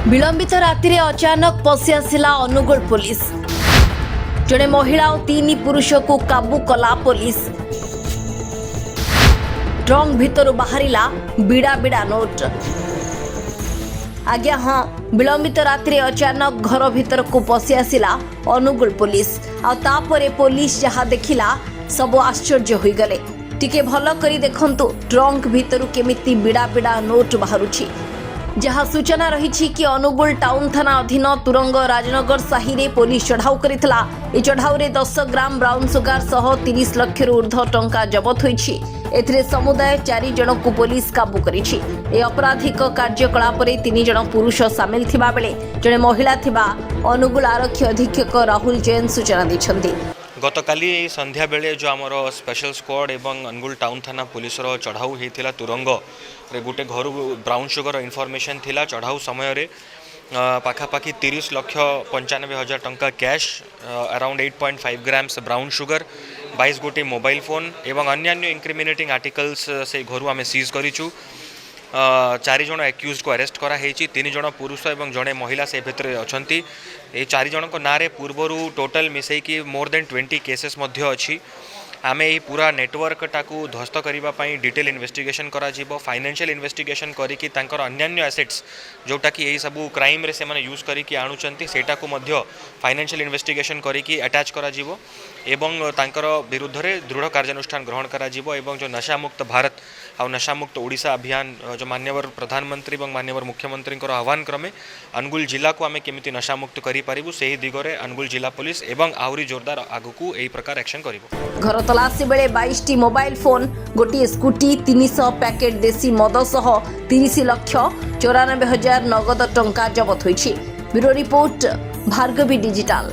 विलंबित राति अचानक पशि आसिला अनुगुल पुलिस। जड़े महिला और 3 पुरुष को काबू कला पुलिस। ट्रंक भितर बाहरिला बिड़ा बिड़ा नोट। आज्ञा हाँ, विलंबित राति अचानक घर भीतर को पशि आसिला अनुगुल पुलिस। आउे पुलिस जहाँ देखिला सब आश्चर्य हो गले। टिके भल करी देखंतु ट्रंक भितर केमिति बिड़ा बिड़ा नोट बाहरुछि। जहाँ सूचना रही कि अनुगुल टाउन थाना अधीन तुरंग राजनगर साहि रे पुलिस चढ़ाऊ करितला। ए चढ़ाऊ रे 10 ग्राम ब्राउन सुगार सह 30 लाख रु ऊर्ध्व टंका जबत होइछि। एथिरे समुदाय 4 जन को पुलिस काबू करिछि। ए अपराधिक कार्यकलाप रे 3 जन पुरुष सामिल थिबा बेले जने महिला थिबा अनुगुल आरक्षी अधीक्षक राहुल जैन सूचना दैछन्ति। गतकाली संध्या बेले जो आमर स्पेशल स्क्वाड एवं अनुगुल टाउन थाना पुलिस चढ़ाऊ होता तुरंग रे गोटे घर ब्राउन सुगर इनफॉरमेशन थिला। चढ़ाऊ समय रे पाखापाखि 30,95,000 टंका cash, around 8.5 grams brown sugar, 22 गोटी मोबाइल फोन एवं अन्य इंक्रिमिनेटिंग आर्टिकल्स से घर आम सीज करूँ। 4 जन एक्यूज को अरेस्ट कराई। 3 जन पुरुष और जड़े महिला से भितर अच्छा। ये 4 जन ना पूर्वर टोटल मिसेकी मोर देन 20 केसेस अच्छी। आमे ये पूरा नेटवर्क टाकू ध्वस्त करने डिटेल इन्वेस्टिगेशन करा जीवो, फाइनेंशियल इन्वेस्टिगेशन करिकी तांकर अन्य एसेट्स जोटा कि यही सब क्राइम रे से माने यूज करिकी आणुचंती सेटा को मध्य फाइनेंशियल इन्वेस्टिगेशन करिकी अटैच करा जीवो एवं तांकर विरुद्ध रे दृढ़ कार्यानुष्ठान ग्रहण करा जीवो। एवं जो नशामुक्त भारत आ नशामुक्त ओडिशा अभियान जो माननीय प्रधानमंत्री और माननीय मुख्यमंत्री आह्वान क्रमे अनुगुल जिला को आमे केमिति नशामुक्त करि पारिबु सेही दिगरे अनुगुल जिला पुलिस एवं आहरी जोरदार आगुकू एही प्रकार एक्शन करिबो। घर तलाशी बेले 22टी मोबाइल फोन, गोटे स्कूटी, 300 पैकेट देसी मद सह 30,94,000 नगद टंका जबत होइछि। Bureau report, Bhargavi digital.